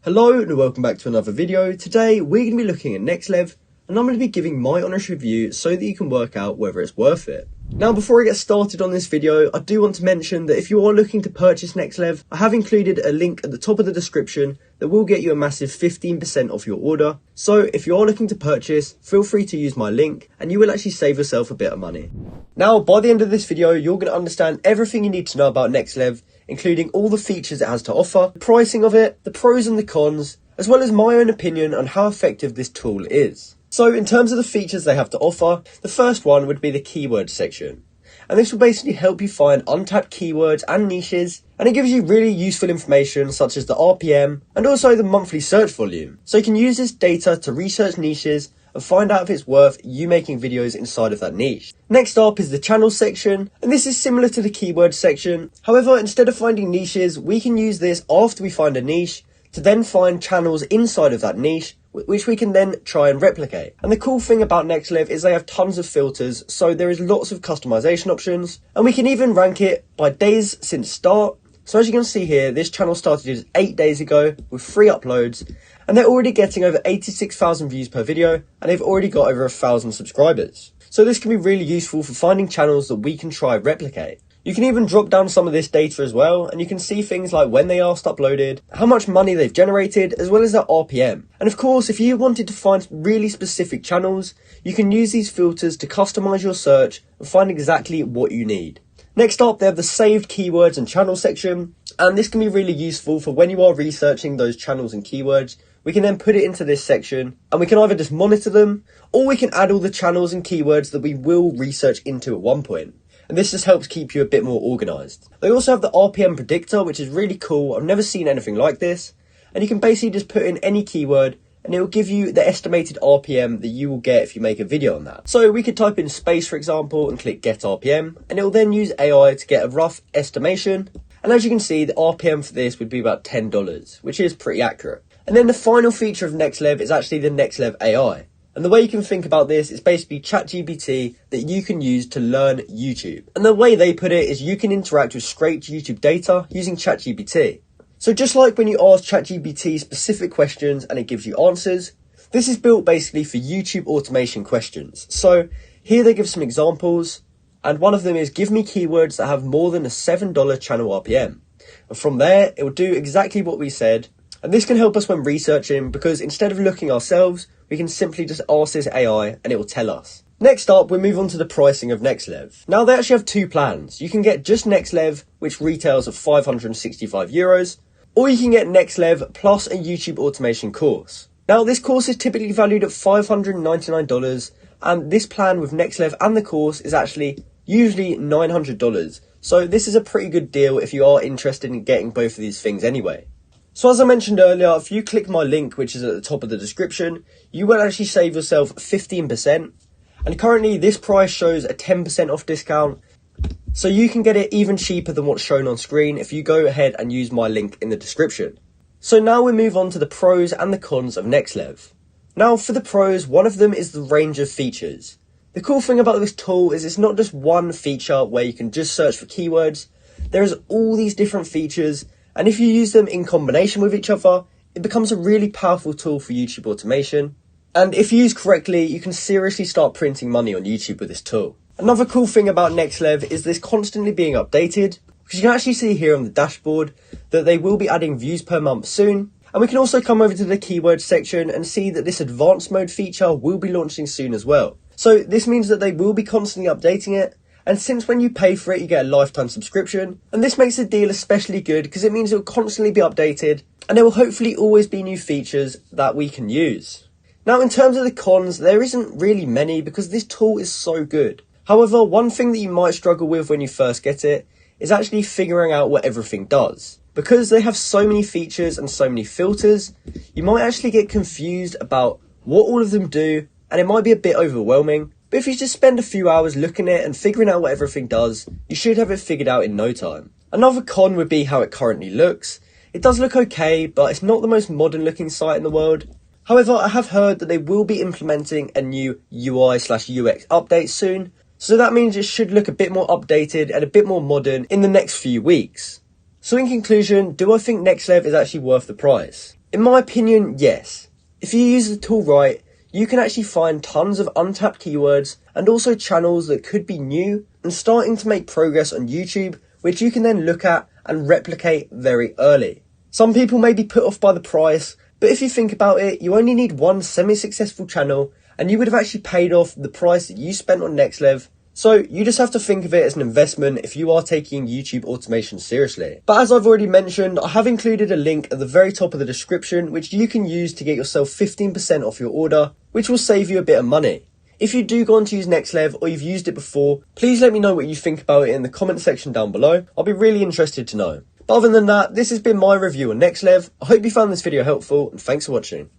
Hello and welcome back to another video. Today we're going to be looking at Nexlev and I'm going to be giving my honest review so that you can work out whether it's worth it. Now before I get started on this video, I do want to mention that if you are looking to purchase Nexlev, I have included a link at the top of the description that will get you a massive 15% off your order. So if you are looking to purchase, feel free to use my link and you will actually save yourself a bit of money. Now by the end of this video, you're going to understand everything you need to know about Nexlev, including all the features it has to offer, the pricing of it, the pros and the cons, as well as my own opinion on how effective this tool is. So in terms of the features they have to offer, the first one would be the keyword section. And this will basically help you find untapped keywords and niches, and it gives you really useful information such as the RPM and also the monthly search volume. So you can use this data to research niches and find out if it's worth you making videos inside of that niche. Next up is the channel section, and this is similar to the keyword section. However, instead of finding niches, we can use this after we find a niche to then find channels inside of that niche, which we can then try and replicate. And the cool thing about Nexlev is they have tons of filters, so there is lots of customization options, and we can even rank it by days since start. So as you can see here, this channel started just 8 days ago with 3 uploads, and they're already getting over 86,000 views per video, and they've already got over 1,000 subscribers. So this can be really useful for finding channels that we can try and replicate. You can even drop down some of this data as well, and you can see things like when they last uploaded, how much money they've generated, as well as their RPM. And of course, if you wanted to find really specific channels, you can use these filters to customize your search and find exactly what you need. Next up, they have the saved keywords and channel section, and this can be really useful for when you are researching those channels and keywords. We can then put it into this section, and we can either just monitor them, or we can add all the channels and keywords that we will research into at one point. And this just helps keep you a bit more organized. They also have the RPM predictor, which is really cool. I've never seen anything like this. And you can basically just put in any keyword and it will give you the estimated RPM that you will get if you make a video on that. So we could type in space, for example, and click get RPM, and it will then use AI to get a rough estimation. And as you can see, the RPM for this would be about $10, which is pretty accurate. And then the final feature of Nexlev is actually the Nexlev AI. And the way you can think about this is basically ChatGPT that you can use to learn YouTube. And the way they put it is you can interact with scraped YouTube data using ChatGPT. So just like when you ask ChatGPT specific questions and it gives you answers, this is built basically for YouTube automation questions. So here they give some examples, and one of them is give me keywords that have more than a $7 channel RPM. And from there, it will do exactly what we said. And this can help us when researching, because instead of looking ourselves, we can simply just ask this AI and it will tell us. Next up, we move on to the pricing of Nexlev. Now they actually have 2 plans. You can get just Nexlev, which retails at €565, or you can get Nexlev plus a YouTube automation course. Now this course is typically valued at $599, and this plan with Nexlev and the course is actually usually $900. So this is a pretty good deal if you are interested in getting both of these things anyway. So as I mentioned earlier, if you click my link, which is at the top of the description, you will actually save yourself 15%. And currently this price shows a 10% off discount. So you can get it even cheaper than what's shown on screen if you go ahead and use my link in the description. So now we move on to the pros and the cons of Nexlev. Now for the pros, one of them is the range of features. The cool thing about this tool is it's not just one feature where you can just search for keywords. There's all these different features, and if you use them in combination with each other, it becomes a really powerful tool for YouTube automation. And if used correctly, you can seriously start printing money on YouTube with this tool. Another cool thing about Nexlev is this constantly being updated, because you can actually see here on the dashboard that they will be adding views per month soon. And we can also come over to the keyword section and see that this advanced mode feature will be launching soon as well. So this means that they will be constantly updating it. And since when you pay for it, you get a lifetime subscription. And this makes the deal especially good because it means it will constantly be updated and there will hopefully always be new features that we can use. Now, in terms of the cons, there isn't really many because this tool is so good. However, one thing that you might struggle with when you first get it is actually figuring out what everything does. Because they have so many features and so many filters, you might actually get confused about what all of them do, and it might be a bit overwhelming. But if you just spend a few hours looking at it and figuring out what everything does, you should have it figured out in no time. Another con would be how it currently looks. It does look okay, but it's not the most modern looking site in the world. However, I have heard that they will be implementing a new UI/UX update soon, so that means it should look a bit more updated and a bit more modern in the next few weeks. So in conclusion, do I think Nexlev is actually worth the price? In my opinion, yes. If you use the tool right, you can actually find tons of untapped keywords and also channels that could be new and starting to make progress on YouTube, which you can then look at and replicate very early. Some people may be put off by the price, but if you think about it, you only need one semi-successful channel and you would have actually paid off the price that you spent on Nexlev. So you just have to think of it as an investment if you are taking YouTube automation seriously. But as I've already mentioned, I have included a link at the very top of the description which you can use to get yourself 15% off your order, which will save you a bit of money. If you do go on to use Nexlev or you've used it before, please let me know what you think about it in the comment section down below. I'll be really interested to know. But other than that, this has been my review on Nexlev. I hope you found this video helpful and thanks for watching.